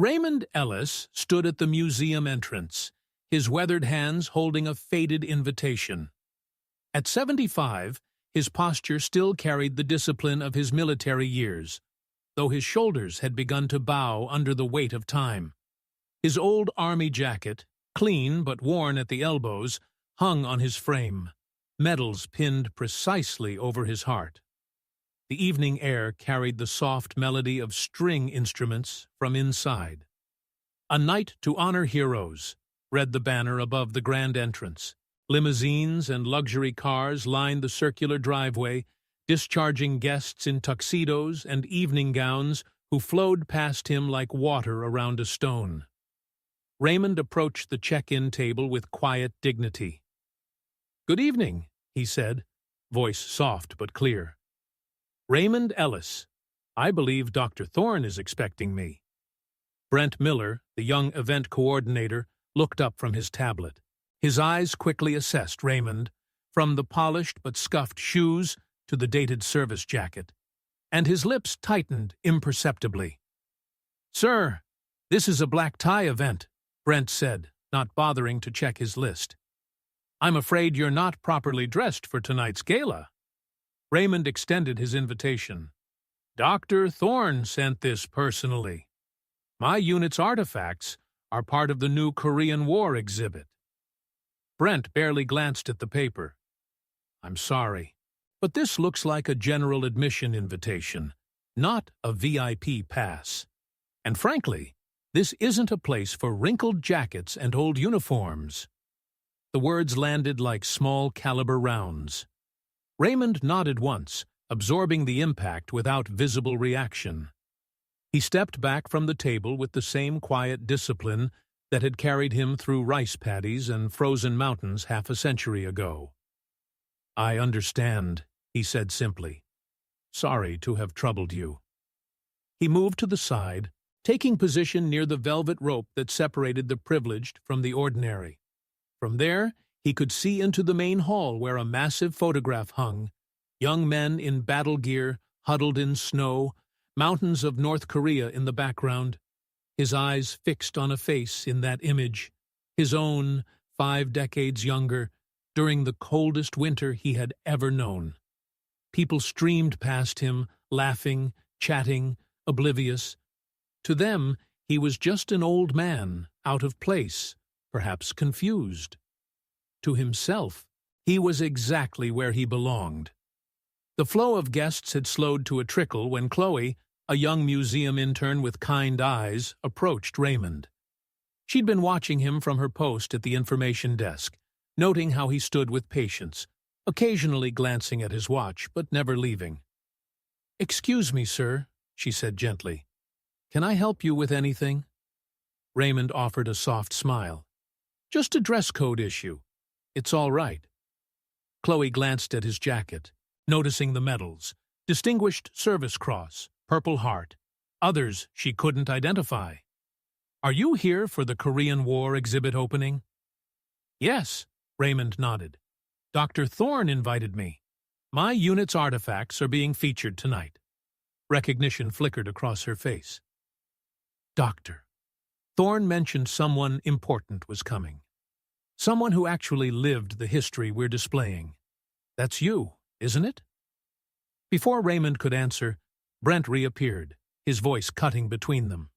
Raymond Ellis stood at the museum entrance, his weathered hands holding a faded invitation. At 75, his posture still carried the discipline of his military years, though his shoulders had begun to bow under the weight of time. His old army jacket, clean but worn at the elbows, hung on his frame, medals pinned precisely over his heart. The evening air carried the soft melody of string instruments from inside. "A night to honor heroes," read the banner above the grand entrance. Limousines and luxury cars lined the circular driveway, discharging guests in tuxedos and evening gowns who flowed past him like water around a stone. Raymond approached the check-in table with quiet dignity. "Good evening," he said, voice soft but clear. "Raymond Ellis. I believe Dr. Thorne is expecting me." Brent Miller, the young event coordinator, looked up from his tablet. His eyes quickly assessed Raymond, from the polished but scuffed shoes to the dated service jacket, and his lips tightened imperceptibly. "Sir, this is a black tie event," Brent said, not bothering to check his list. "I'm afraid you're not properly dressed for tonight's gala." Raymond extended his invitation. "Dr. Thorne sent this personally. My unit's artifacts are part of the new Korean War exhibit." Brent barely glanced at the paper. "I'm sorry, but this looks like a general admission invitation, not a VIP pass. And frankly, this isn't a place for wrinkled jackets and old uniforms." The words landed like small-caliber rounds. Raymond nodded once, absorbing the impact without visible reaction. He stepped back from the table with the same quiet discipline that had carried him through rice paddies and frozen mountains half a century ago. "I understand," he said simply. "Sorry to have troubled you." He moved to the side, taking position near the velvet rope that separated the privileged from the ordinary. From there, he could see into the main hall where a massive photograph hung, young men in battle gear huddled in snow, mountains of North Korea in the background, his eyes fixed on a face in that image, his own, 5 decades younger, during the coldest winter he had ever known. People streamed past him, laughing, chatting, oblivious. To them, he was just an old man, out of place, perhaps confused. To himself, he was exactly where he belonged. The flow of guests had slowed to a trickle when Chloe, a young museum intern with kind eyes, approached Raymond. She'd been watching him from her post at the information desk, noting how he stood with patience, occasionally glancing at his watch, but never leaving. "Excuse me, sir," she said gently. "Can I help you with anything?" Raymond offered a soft smile. "Just a dress code issue. It's all right." Chloe glanced at his jacket, noticing the medals, Distinguished Service Cross, Purple Heart, others she couldn't identify. "Are you here for the Korean War exhibit opening?" "Yes," Raymond nodded. "Dr. Thorne invited me. My unit's artifacts are being featured tonight." Recognition flickered across her face. "Doctor, Thorne mentioned someone important was coming. Someone who actually lived the history we're displaying. That's you, isn't it?" Before Raymond could answer, Brent reappeared, his voice cutting between them.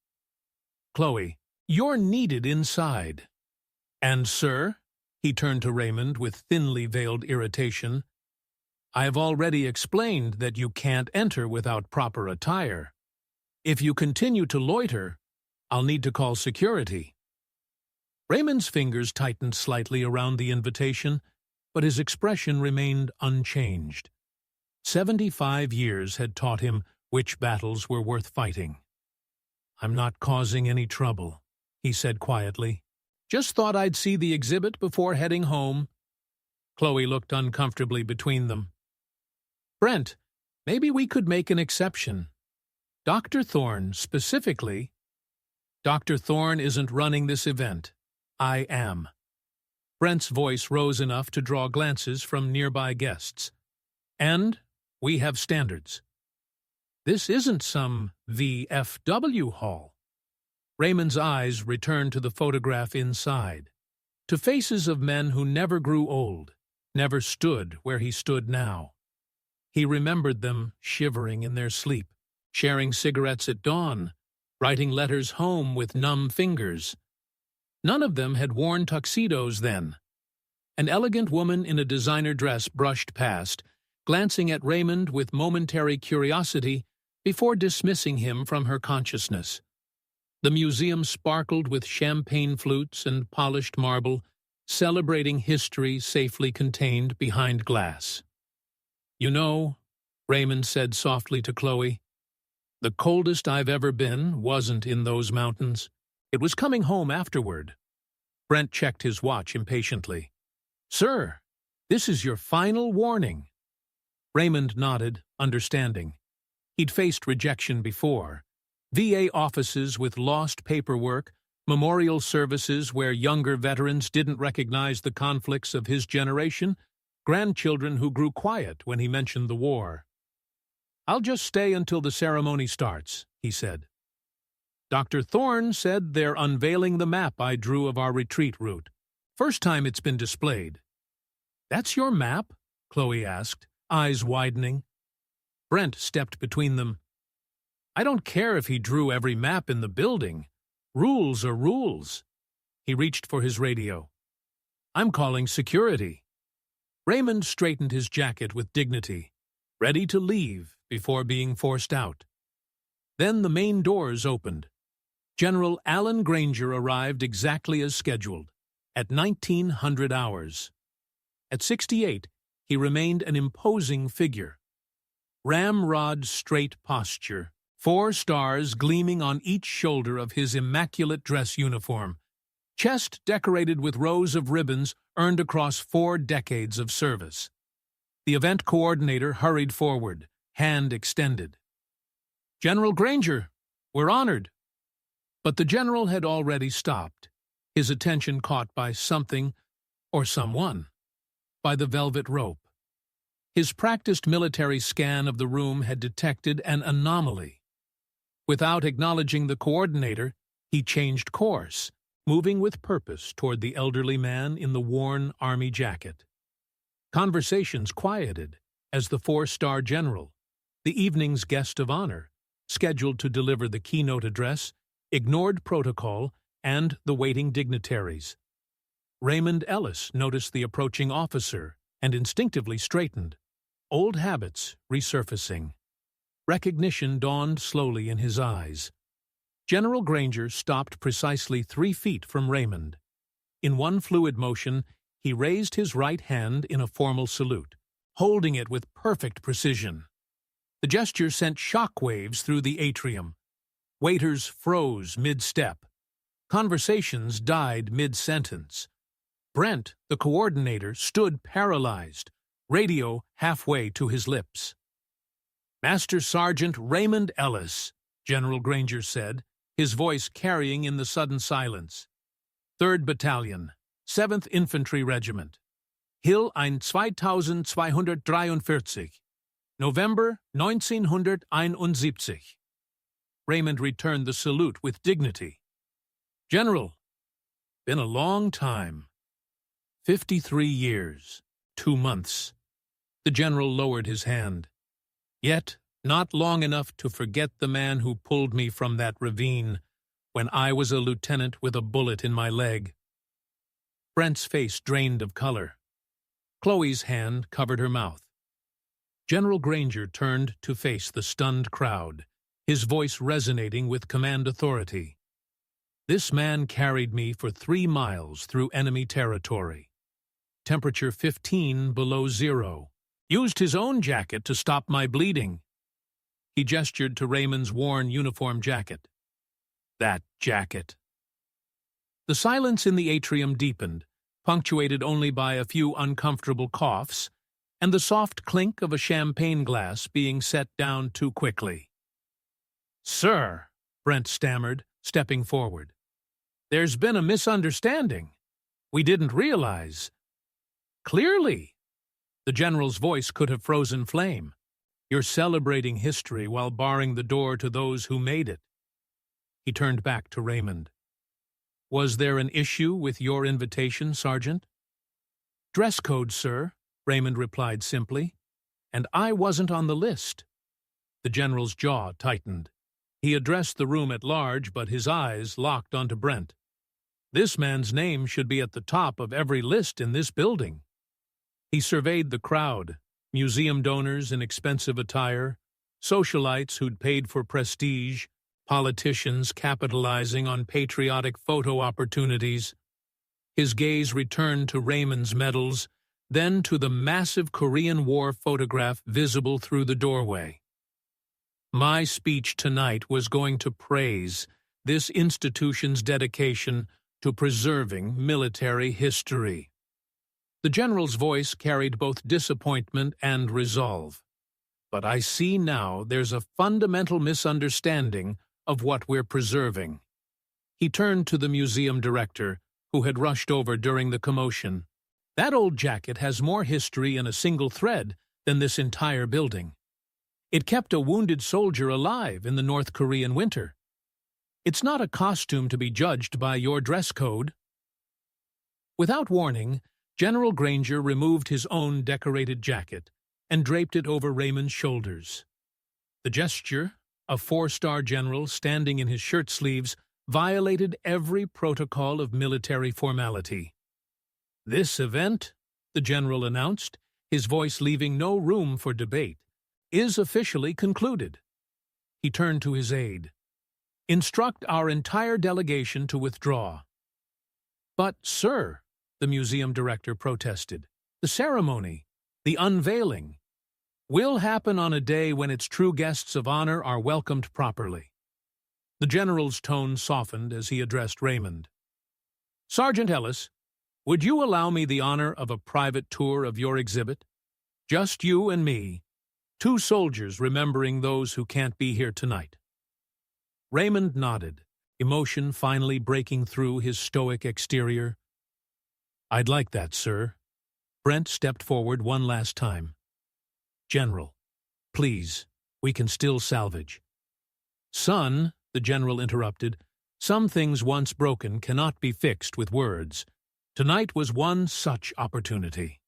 "Chloe, you're needed inside." "And, sir," he turned to Raymond with thinly veiled irritation, "I've already explained that you can't enter without proper attire. If you continue to loiter, I'll need to call security." Raymond's fingers tightened slightly around the invitation, but his expression remained unchanged. 75 years had taught him which battles were worth fighting. "I'm not causing any trouble," he said quietly. "Just thought I'd see the exhibit before heading home." Chloe looked uncomfortably between them. "Brent, maybe we could make an exception. Dr. Thorne, specifically—" "Dr. Thorne isn't running this event. I am." Brent's voice rose enough to draw glances from nearby guests. "And we have standards. This isn't some VFW hall." Raymond's eyes returned to the photograph inside, to faces of men who never grew old, never stood where he stood now. He remembered them shivering in their sleep, sharing cigarettes at dawn, writing letters home with numb fingers. None of them had worn tuxedos then. An elegant woman in a designer dress brushed past, glancing at Raymond with momentary curiosity before dismissing him from her consciousness. The museum sparkled with champagne flutes and polished marble, celebrating history safely contained behind glass. "You know," Raymond said softly to Chloe, "the coldest I've ever been wasn't in those mountains. It was coming home afterward." Brent checked his watch impatiently. "Sir, this is your final warning." Raymond nodded, understanding. He'd faced rejection before. VA offices with lost paperwork, memorial services where younger veterans didn't recognize the conflicts of his generation, grandchildren who grew quiet when he mentioned the war. "I'll just stay until the ceremony starts," he said. "Dr. Thorne said they're unveiling the map I drew of our retreat route. First time it's been displayed." "That's your map?" Chloe asked, eyes widening. Brent stepped between them. "I don't care if he drew every map in the building. Rules are rules." He reached for his radio. "I'm calling security." Raymond straightened his jacket with dignity, ready to leave before being forced out. Then the main doors opened. General Alan Granger arrived exactly as scheduled, at 1900 hours. At 68, he remained an imposing figure. Ramrod straight posture, 4 stars gleaming on each shoulder of his immaculate dress uniform, chest decorated with rows of ribbons earned across 4 decades of service. The event coordinator hurried forward, hand extended. "General Granger, we're honored." But the general had already stopped, his attention caught by something, or someone, by the velvet rope. His practiced military scan of the room had detected an anomaly. Without acknowledging the coordinator, he changed course, moving with purpose toward the elderly man in the worn army jacket. Conversations quieted as the 4-star general, the evening's guest of honor, scheduled to deliver the keynote address, ignored protocol and the waiting dignitaries. Raymond Ellis noticed the approaching officer and instinctively straightened, old habits resurfacing. Recognition dawned slowly in his eyes. General Granger stopped precisely 3 feet from Raymond. In one fluid motion, he raised his right hand in a formal salute, holding it with perfect precision. The gesture sent shock waves through the atrium. Waiters froze mid-step. Conversations died mid-sentence. Brent, the coordinator, stood paralyzed, radio halfway to his lips. "Master Sergeant Raymond Ellis," General Granger said, his voice carrying in the sudden silence. "3rd Battalion, 7th Infantry Regiment. Hill ein 2243. November 1971. Raymond returned the salute with dignity. "General, been a long time. 53 years, 2 months. The general lowered his hand. "Yet not long enough to forget the man who pulled me from that ravine when I was a lieutenant with a bullet in my leg." Brent's face drained of color. Chloe's hand covered her mouth. General Granger turned to face the stunned crowd, his voice resonating with command authority. "This man carried me for 3 miles through enemy territory. Temperature 15 below zero. Used his own jacket to stop my bleeding." He gestured to Raymond's worn uniform jacket. "That jacket." The silence in the atrium deepened, punctuated only by a few uncomfortable coughs, and the soft clink of a champagne glass being set down too quickly. "Sir," Brent stammered, stepping forward, "there's been a misunderstanding. We didn't realize." "Clearly." The general's voice could have frozen flame. "You're celebrating history while barring the door to those who made it." He turned back to Raymond. "Was there an issue with your invitation, Sergeant?" "Dress code, sir," Raymond replied simply. "And I wasn't on the list." The general's jaw tightened. He addressed the room at large, but his eyes locked onto Brent. This man's name should be at the top of every list in this building. He surveyed the crowd, museum donors in expensive attire, socialites who'd paid for prestige, politicians capitalizing on patriotic photo opportunities. His gaze returned to Raymond's medals, then to the massive Korean War photograph visible through the doorway. My speech tonight was going to praise this institution's dedication to preserving military history. The general's voice carried both disappointment and resolve. But I see now there's a fundamental misunderstanding of what we're preserving. He turned to the museum director, who had rushed over during the commotion. That old jacket has more history in a single thread than this entire building. It kept a wounded soldier alive in the North Korean winter. It's not a costume to be judged by your dress code. Without warning, General Granger removed his own decorated jacket and draped it over Raymond's shoulders. The gesture, a four-star general standing in his shirt sleeves, violated every protocol of military formality. "This event," the general announced, his voice leaving no room for debate, "is officially concluded." He turned to his aide. "Instruct our entire delegation to withdraw." "But, sir," the museum director protested, "the ceremony, the unveiling, will happen on a day when its true guests of honor are welcomed properly." The general's tone softened as he addressed Raymond. "Sergeant Ellis, would you allow me the honor of a private tour of your exhibit? Just you and me, two soldiers remembering those who can't be here tonight." Raymond nodded, emotion finally breaking through his stoic exterior. "I'd like that, sir." Brent stepped forward one last time. "General, please, we can still salvage." "Son," the general interrupted, "some things once broken cannot be fixed with words. Tonight was one such opportunity."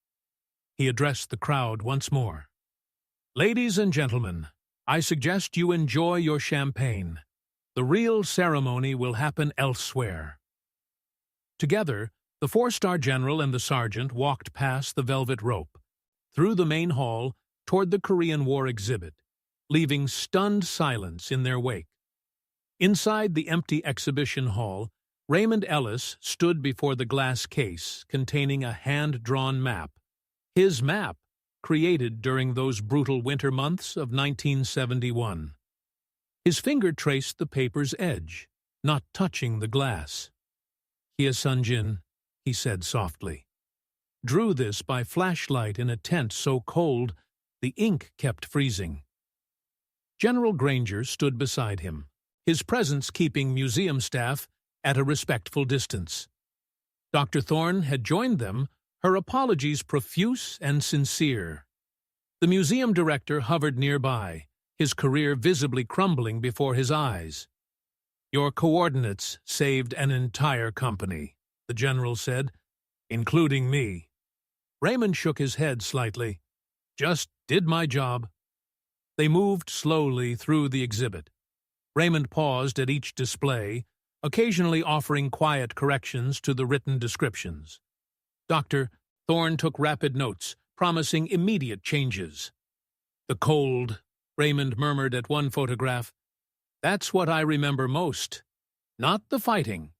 He addressed the crowd once more. "Ladies and gentlemen, I suggest you enjoy your champagne. The real ceremony will happen elsewhere." Together, the four-star general and the sergeant walked past the velvet rope, through the main hall, toward the Korean War exhibit, leaving stunned silence in their wake. Inside the empty exhibition hall, Raymond Ellis stood before the glass case containing a hand-drawn map. His map, created during those brutal winter months of 1971. His finger traced the paper's edge, not touching the glass. "Hye Sun-jin," he said softly, "drew this by flashlight in a tent so cold the ink kept freezing." General Granger stood beside him, his presence keeping museum staff at a respectful distance. Dr. Thorne had joined them, her apologies profuse and sincere. The museum director hovered nearby, his career visibly crumbling before his eyes. "Your coordinates saved an entire company," the general said, "including me." Raymond shook his head slightly. "Just did my job." They moved slowly through the exhibit. Raymond paused at each display, occasionally offering quiet corrections to the written descriptions. Dr. Thorne took rapid notes, promising immediate changes. "The cold," Raymond murmured at one photograph. "That's what I remember most. Not the fighting,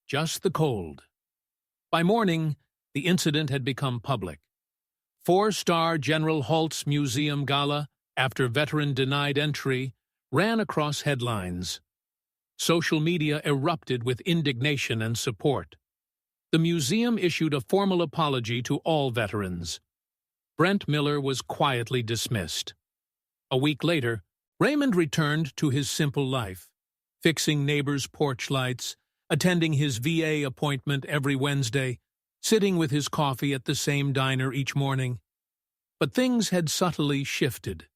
just the cold." By morning, the incident had become public. Four-star General Holt's Museum Gala, after veteran denied entry, ran across headlines. Social media erupted with indignation and support. The museum issued a formal apology to all veterans. Brent Miller was quietly dismissed. A week later, Raymond returned to his simple life, fixing neighbors' porch lights, attending his VA appointment every Wednesday, sitting with his coffee at the same diner each morning. But things had subtly shifted.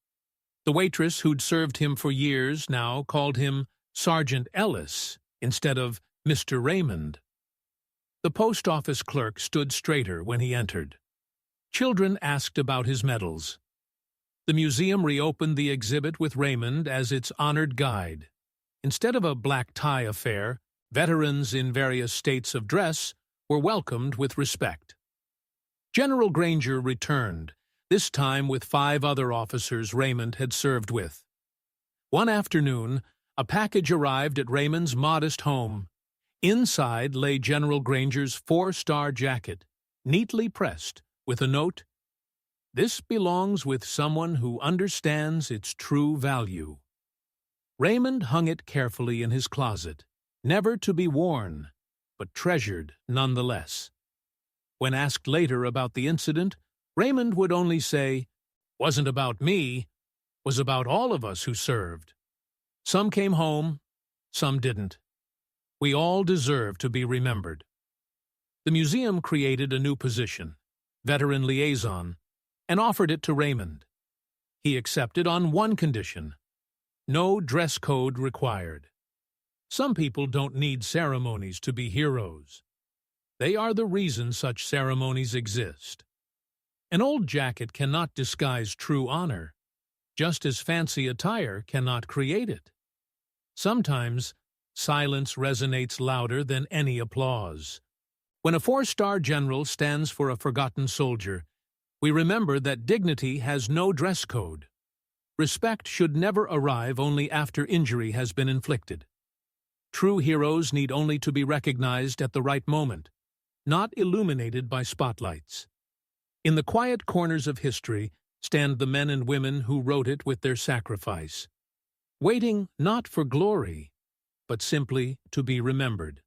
The waitress who'd served him for years now called him Sergeant Ellis instead of Mr. Raymond. The post office clerk stood straighter when he entered. Children asked about his medals. The museum reopened the exhibit with Raymond as its honored guide. Instead of a black tie affair, veterans in various states of dress were welcomed with respect. General Granger returned, this time with 5 other officers Raymond had served with. One afternoon, a package arrived at Raymond's modest home. Inside lay General Granger's 4-star jacket, neatly pressed, with a note, "This belongs with someone who understands its true value." Raymond hung it carefully in his closet, never to be worn, but treasured nonetheless. When asked later about the incident, Raymond would only say, "Wasn't about me, was about all of us who served. Some came home, some didn't. We all deserve to be remembered." The museum created a new position, veteran liaison, and offered it to Raymond. He accepted on one condition: no dress code required. Some people don't need ceremonies to be heroes. They are the reason such ceremonies exist. An old jacket cannot disguise true honor, just as fancy attire cannot create it. Sometimes, silence resonates louder than any applause. When a 4-star general stands for a forgotten soldier, we remember that dignity has no dress code. Respect should never arrive only after injury has been inflicted. True heroes need only to be recognized at the right moment, not illuminated by spotlights. In the quiet corners of history stand the men and women who wrote it with their sacrifice, waiting not for glory, but simply to be remembered.